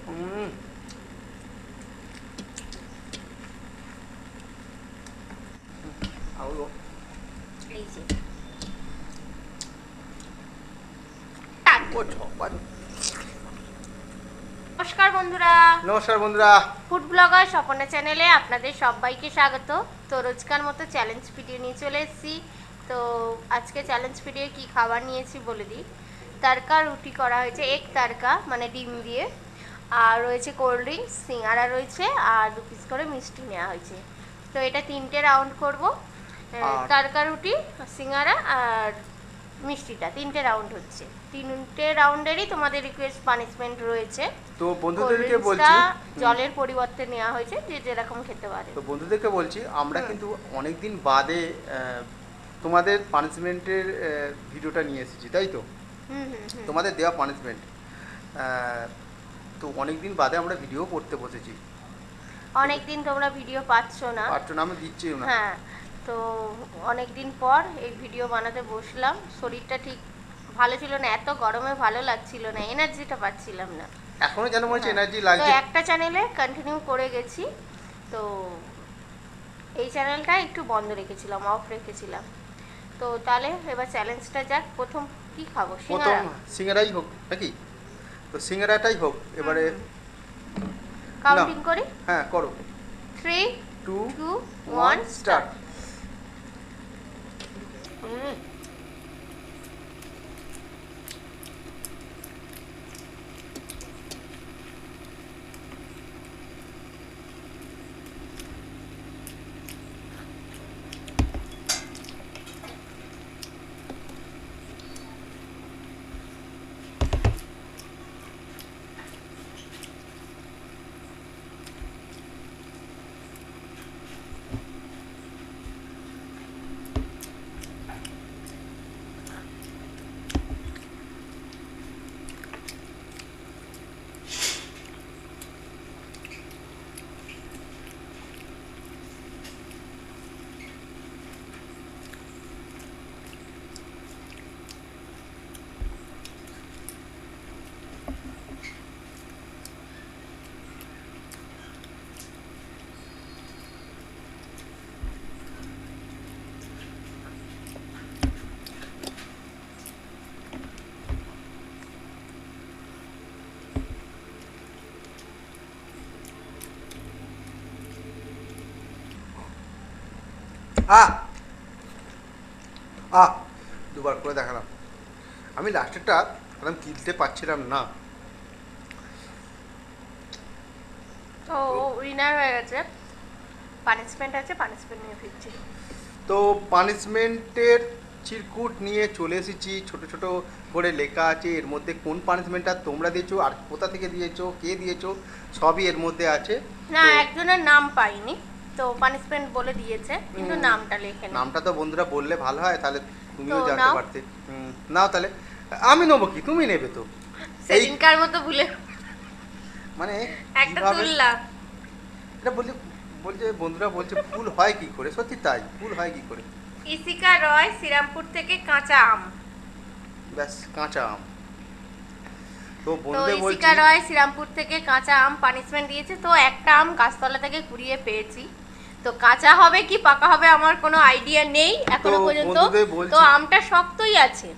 হুম। আউলো এই যে ও ঝপান। নমস্কার বন্ধুরা, নমস্কার বন্ধুরা। ফুড ব্লগার স্বপনা চ্যানেলে আপনাদের সবাইকে স্বাগত। তো রোজকার মতো চ্যালেঞ্জ ভিডিও নিয়ে চলে এসেছি। তো আজকে চ্যালেঞ্জ ভিডিও কি খাবার নিয়েছি বলে দিই। তারকা রুটি করা হয়েছে, এগ তারকা মানে ডিম দিয়ে, আর রয়েছে কোল্ড ড্রিঙ্কস, সিঙ্গারা রয়েছে, আর 2 পিস করে মিষ্টি নেওয়া হয়েছে। তো এটা 3টে রাউন্ড করব। আর তারকা রুটি, সিঙ্গারা আর মিষ্টিটা 3টে রাউন্ড হচ্ছে। 3টে রাউন্ডেরই তোমাদের রিকোয়েস্ট পানিশমেন্ট রয়েছে। তো কোল্ড বন্ধুদেরকে ড্রিঙ্কসটা বলছি, জলের পরিবর্তে নেওয়া হয়েছে, যে যেরকম খেতে পারে। তো বন্ধুদেরকে বলছি আমরা কিন্তু অনেক দিন বাদে তোমাদের পানিশমেন্টের ভিডিওটা নিয়ে এসেছি, তাই তো? হুম হুম হুম। তোমাদের দেওয়া পানিশমেন্ট। তো অনেক দিন বাদে আমরা ভিডিও করতে বসেছি। অনেক দিন তোমরা ভিডিও পাচ্ছ না। পারছো না, আমি দিচ্ছিও না। হ্যাঁ, তো অনেক দিন পর এই ভিডিও বানাতে বসলাম। শরীরটা ঠিক ভালো ছিল না, এত গরমে ভালো লাগছিল না, এনার্জিটা পাচ্ছিলাম না। এখনো যেন মনে হচ্ছে হ্যাঁ, এনার্জি তো লাগছে। একটা চ্যানেলে কন্টিনিউ করে গেছি। তো এই চ্যানেলটা একটু বন্ধ রেখেছিলাম, অফ রেখেছিলাম। তো তাহলে এবার চ্যালেঞ্জটা যাক। প্রথম কি খাবো? প্রথম সিঙ্গারা। সিঙ্গারাই হোক নাকি? তো সিঙ্গারাটাই হোক এবারে। না, কাউন্টিং করি। হ্যাঁ করো। 3 2 2 1 1 স্টার্ট। স্টার্ট। আ আ দুবার করে দেখালাম। আমি লাস্টেরটা একদম কিনতে পারছিলাম না। তো উইনার হয়ে গেছে। পানিশমেন্ট আছে, পানিশমেন্ট নিয়ে ফিরছি। তো পানিশমেন্টের চিরকুট নিয়ে চলে এসেছি। ছোট ছোট করে লেখা আছে এর মধ্যে কোন পানিশমেন্টটা তোমরা দিয়েছো আর কোথা থেকে দিয়েছো, কে দিয়েছো, সবই এর মধ্যে আছে। না, তো একজনের নাম পাইনি, তো পানিশমেন্ট বলে দিয়েছে, কিন্তু নামটা লেখে না। নামটা তো বন্ধুরা বললে ভালো হয়, তাহলে তুমিও তো জানতে নাও। পারতে। নাও তাহলে। আমি নেবো কি, তুমি নেবে তো? এই সেদিনকার মতো ভুলে মানে একটা কিভাবে তুললাম। এটা বলছে, বলছে বন্ধুরা বলছে ফুল হয় কি করে, সত্যি তাই, ফুল হয় কি করে। ইসিকা রয়, শ্রীরামপুর থেকে কাঁচা আম। ব্যাস, কাঁচা আম। তো তো বন্ধুদের বলছি, ইসিকা রয় শ্রীরামপুর থেকে কাঁচা আম পানিশমেন্ট দিয়েছে। তো একটা আম গাছতলা থেকে কুড়িয়ে পেয়েছি। তো কাঁচা হবে কি পাকা হবে আমার কোনো আইডিয়া নেই এখনো তো পর্যন্ত। বন্ধুদের তো বলছি, আমটা শক্তই আছে।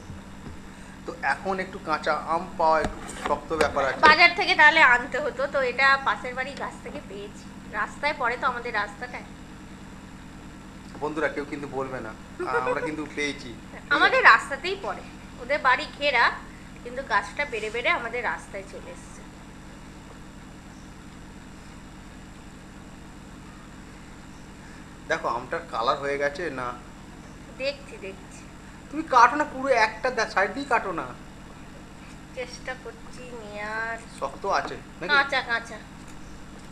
তো এখন একটু কাঁচা আম পাওয়া একটু শক্ত ব্যাপার আছে। বাজার থেকে তাহলে আনতে হতো, তো এটা পাশের বাড়ি গাছ থেকে পেয়েছি। রাস্তায় পড়ে তো আমাদের রাস্তাটায়। বন্ধুরা কেউ কিন্তু বলবে না, আমরা কিন্তু পেয়েছি। আমাদের রাস্তাতেই পড়ে, ওদের বাড়ি ঘেরা, কিন্তু গাছটা বেড়ে বেড়ে আমাদের রাস্তায় চলে এসছে। দেখো আমটার কালার হয়ে গেছে না? দেখছি দেখছি, তুমি কাটো না, পুরো একটা সাইড দিয়ে কাটো না। চেষ্টা করছি নেয়ার। শক্ত আছে নাকি? কাঁচা কাঁচা।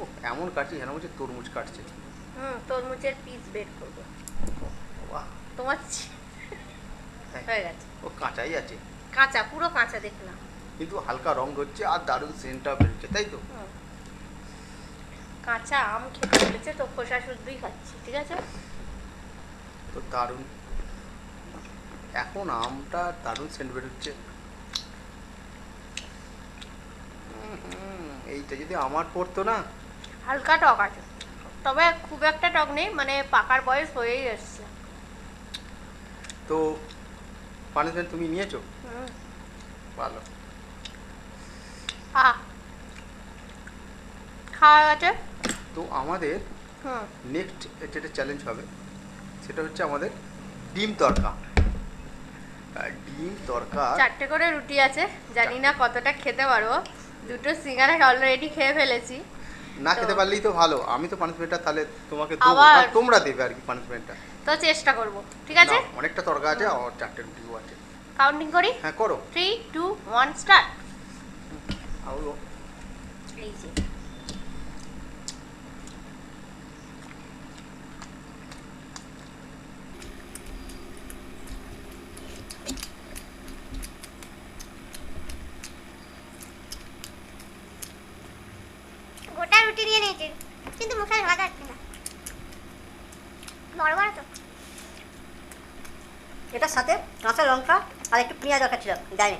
ও, এমন কাটছে যেন বলছে তরমুজ কাটছে। তরমুজের পিস বের করবো। বাহ, তোমার হ্যাঁ, হয়ে গেছে। ও কাঁচাই আছে, কাঁচা, পুরো কাঁচা দেখলাম। কিন্তু হালকা রং হচ্ছে আর দারুণ সেন্টটা বেরোচ্ছে, তাই তো? হুম, কাঁচা আম খেতে বলেছে তো খোসা শুদ্ধই খাচ্ছি, ঠিক আছে। তো দারুণ, এখন আমটা দারুণ সেন্ট বেরোচ্ছে। এই এইটা যদি আমার পড়তো না। হালকা টক আছে, তবে খুব একটা টক নেই, মানে পাকার বয়স হয়েই এসছে। তো পানিশমেন্ট তুমি নিয়েছো? হুম। ভালো। খাওয়া গেছে। তো আমাদের হুম। নেক্সট যেটা চ্যালেঞ্জ হবে সেটা হচ্ছে আমাদের ডিম তড়কা। ডিম তড়কা 4টে করে রুটি আছে, জানি না কতটা খেতে পারবো। 2টো সিঙ্গারা অলরেডি খেয়ে ফেলেছি। না তো- খেতে পারলেই তো ভালো, আমি তো পানিশমেন্টটা তাহলে তোমাকে দেবো, আবার- আর তোমরা দেবে আর কি পানিশমেন্টটা। তো চেষ্টা করব, ঠিক আছে? না, অনেকটা তড়কা আছে আর 4টে রুটিও আছে। কাউন্টিং করি। হ্যাঁ করো। 3 2 1 স্টার্ট। আরো এই যে গোটা রুটি নিয়ে নিয়েছি, কিন্তু মুখে ভাত আসছে না। বড় বড় তো। এটার সাথে কাঁচা লঙ্কা আর একটু পেঁয়াজ দরকার ছিল, দেয়নি।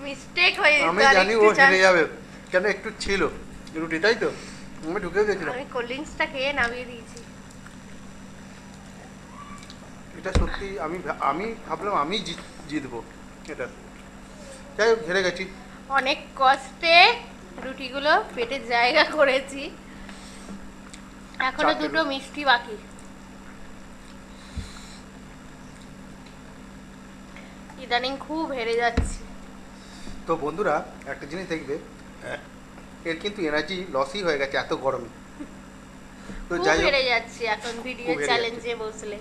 মিস্টেক হয়ে যেত, আমি আর জানি ও একটু হেরে chance- যাবে, কেন একটু ছিল রুটি, তাই তো আমি ঢুকে গেছিলাম। আমি কোল্ড ড্রিঙ্কসটা খেয়ে নামিয়ে দিয়েছি। এটা সত্যি আমি ভাবলাম আমি জিতবো এটা, যাই হোক হেরে গেছি। অনেক কষ্টে রুটিগুলো পেটে জায়গা করেছি, এখনো 4টে 2টো মিষ্টি বাকি। ইদানিং খুব হেরে যাচ্ছি। তো বন্ধুরা একটা জিনিস দেখবে, এর কিন্তু এনার্জি লসই হয়ে গেছে এত গরমে। তো খুব যাই হোক, হেরে যাচ্ছি এখন ভিডিও খুব হেরে চ্যালেঞ্জে বসলে।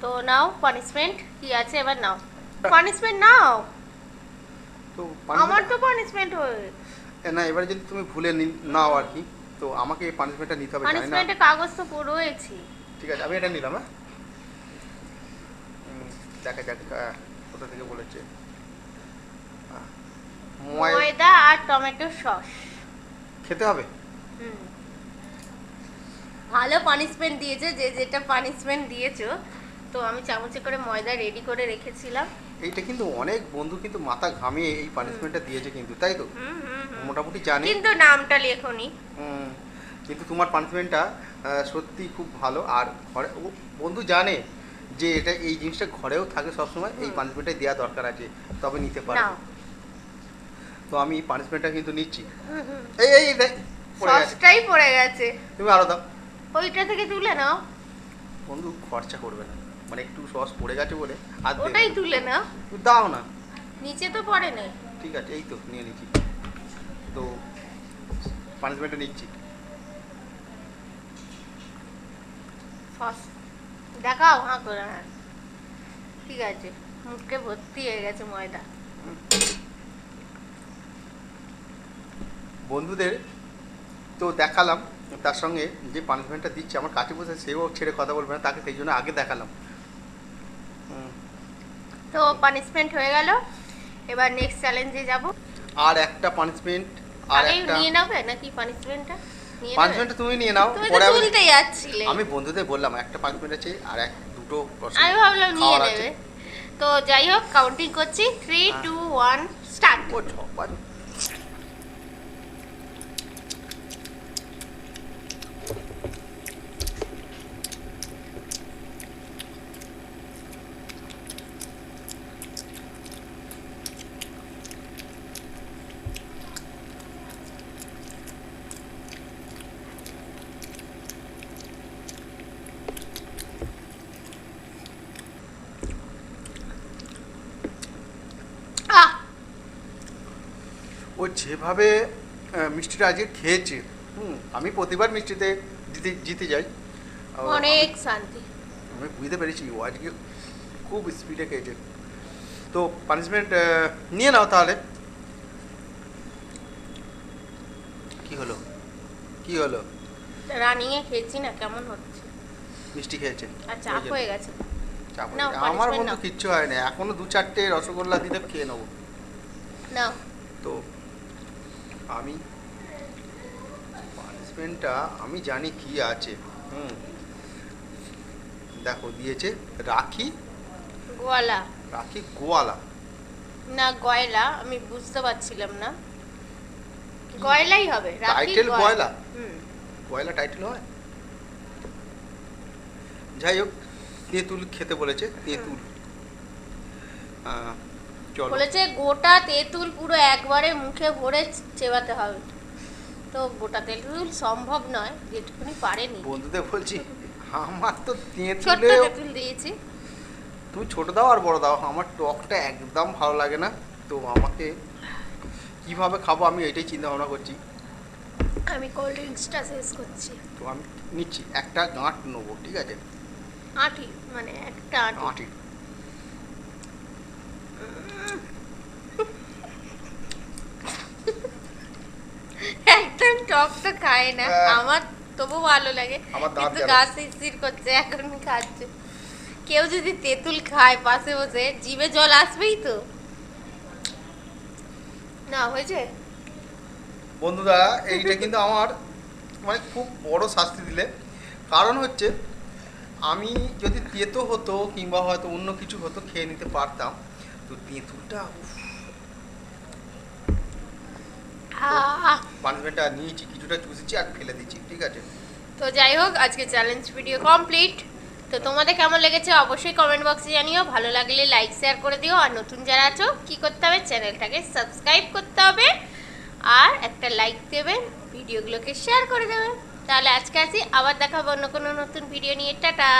তো নাও পানিশমেন্ট কি আছে এবার নাও, পানিশমেন্ট নাও। তো আমার তো পানিশমেন্ট হয়ে না এবারে যদি তুমি ভুলে নাও আর কি, তো আমাকে এই পানিশমেন্টটা নিতে হবে জানি না। পানিশমেন্টের কাগজ তো রয়েছে। ঠিক আছে, আমি এটা নিলাম। হ্যাঁ, দেখা যাক কোথা থেকে বলেছে। ময়দা আর টমেটো সস খেতে হবে। ভালো পানিশমেন্ট দিয়েছে, যে যেটা পানিশমেন্ট দিয়েছো। তো আমি চামচে করে ময়দা রেডি করে রেখেছিলাম। এইটা কিন্তু অনেক বন্ধু কিন্তু মাথা ঘামিয়ে এই পানিশমেন্টটা দিয়েছে কিন্তু, তাই তো? মোটামুটি জানি, কিন্তু নামটা লেখনি। কিন্তু তোমার পানিশমেন্টটা সত্যি খুব ভালো। আর ঘরে বন্ধু জানে যে এটা এই জিনিসটা ঘরেও থাকে সবসময়, এই পানিশমেন্টটাই দেওয়া দরকার আছে, তবে নিতে পারে। তো আমি পানিশমেন্টটা কিন্তু নিচ্ছি। এই এই দেখ, পড়ে গেছে। সসটাই পড়ে গেছে। তুমি আরো দাও। ওইটা থেকে তুলে নাও বন্ধু, খরচা করবে না, মানে একটু সস পড়ে গেছে বলে আর দেবে ওটাই না। তুলে নাও। তুমি দাও না। নিচে তো পড়ে নাই। ঠিক আছে, এই তো নিয়ে নিচ্ছি। তো পানিশমেন্টটা নিচ্ছি। সস দেখাও, হ্যাঁ করে। হ্যাঁ, ঠিক আছে। মুখে ভর্তি হয়ে গেছে ময়দা। বন্ধুদের তো দেখালাম, তার সঙ্গে যে পানিশমেন্টটা দিচ্ছে আমার কাছে বসে সেও ছেড়ে কথা বলবে না, তাকে সেই জন্য আগে দেখালাম। তো পানিশমেন্ট হয়ে গেল, এবার নেক্সট চ্যালেঞ্জে যাব। আর একটা পানিশমেন্ট, আর আগে একটা নিয়ে নেবে নাকি পানিশমেন্টটা? নিয়ে পানিশমেন্টটা তুমি নিয়ে নাও, তুমি তো পরে তুলতে যাচ্ছিলে। আমি বন্ধুদের বললাম একটা পানিশমেন্ট আছে আর দুটো আমি ভাবলাম নিয়ে খাওয়ার আছে। নেবে। তো যাই হোক, কাউন্টিং করছি, 3 2 1 স্টার্ট। ও ঝপাঝপ। আহ, ও যেভাবে মিষ্টিটা আজকে খেয়েছে, আমি প্রতিবার মিষ্টিতে জিতে যাই। অনেক শান্তি। আমি বুঝতে পেরেছি ও আজকে খুব স্পিডে খেয়েছে। তো পানিশমেন্ট নিয়ে নাও তাহলে। কি হলো, কি হলো? রানিং এ খেয়েছি না, কেমন হচ্ছে? মিষ্টি খেয়েছে আর চাপ হয়ে গেছে। চাপ হয়ে নাও, গেছে। আমার punishment বন্ধু নাও। কিচ্ছু হয় না, এখনো 2-4টে রসগোল্লা দিলে খেয়ে নেবো। নাও। তো আমি পানিশমেন্টটা আমি জানি কি আছে। দেখো দিয়েছে রাখি, গোয়ালা রাখি গোয়ালা। না গয়লা, আমি বুঝতে পারছিলাম না। গয়লাই হবে। রাখি টাইটেল গয়লা? হুম। গয়লা টাইটেল হয়? যাই হোক, তেঁতুল খেতে বলেছে, তেঁতুল। চলো। বলেছে গোটা তেঁতুল পুরো একবারে মুখে ভরে চেবাতে হবে। তো গোটা তেঁতুল সম্ভব নয়, যেটুকুনি পারেনি। বন্ধুদের বলছি আমার তো ছোট্ট তেঁতুলে, তেঁতুল দিয়েছি। তুমি ছোট দাও আর বড় দাও, আমার টকটা একদম ভালো লাগে না। তো আমাকে কিভাবে খাবো আমি এটাই চিন্তা ভাবনা করছি। আমি কোল্ড ড্রিঙ্কসটা শেষ করছি। তো আমি নিচ্ছি, একটা গাঁট নেবো, ঠিক আছে? আঁটি, মানে একটা আঁটি। আঁটি। একদম টক তো খায় না, আমার তবু ভালো লাগে। আমার দাঁত কিন্তু গেল। গা শিরশির করছে, এখন খাচ্ছে। কেউ যদি তেঁতুল খায় পাশে বসে, জিভে জল আসবেই তো। না হয়েছে। বন্ধুরা এইটা কিন্তু আমার মানে খুব বড় শাস্তি দিলে, কারণ হচ্ছে আমি যদি তেতো হতো কিংবা হয়তো অন্য কিছু হতো খেয়ে নিতে পারতাম, তো তেঁতুলটা পানিশমেন্টটা নিয়েছি, কিছুটা চুষেছি আর ফেলে দিচ্ছি, ঠিক আছে? তো যাই হোক, আজকে চ্যালেঞ্জ ভিডিও কমপ্লিট। তো তোমাদের কেমন লেগেছে অবশ্যই কমেন্ট বক্সে জানিও। ভালো লাগলে লাইক শেয়ার করে দিও। আর নতুন যারা আছো কি করতে হবে, চ্যানেলটাকে সাবস্ক্রাইব করতে হবে আর একটা লাইক দেবেন, ভিডিওগুলোকে শেয়ার করে দেবেন। তাহলে আজকে আসি, আবার দেখাবো অন্য কোনো নতুন ভিডিও নিয়ে। টাটা।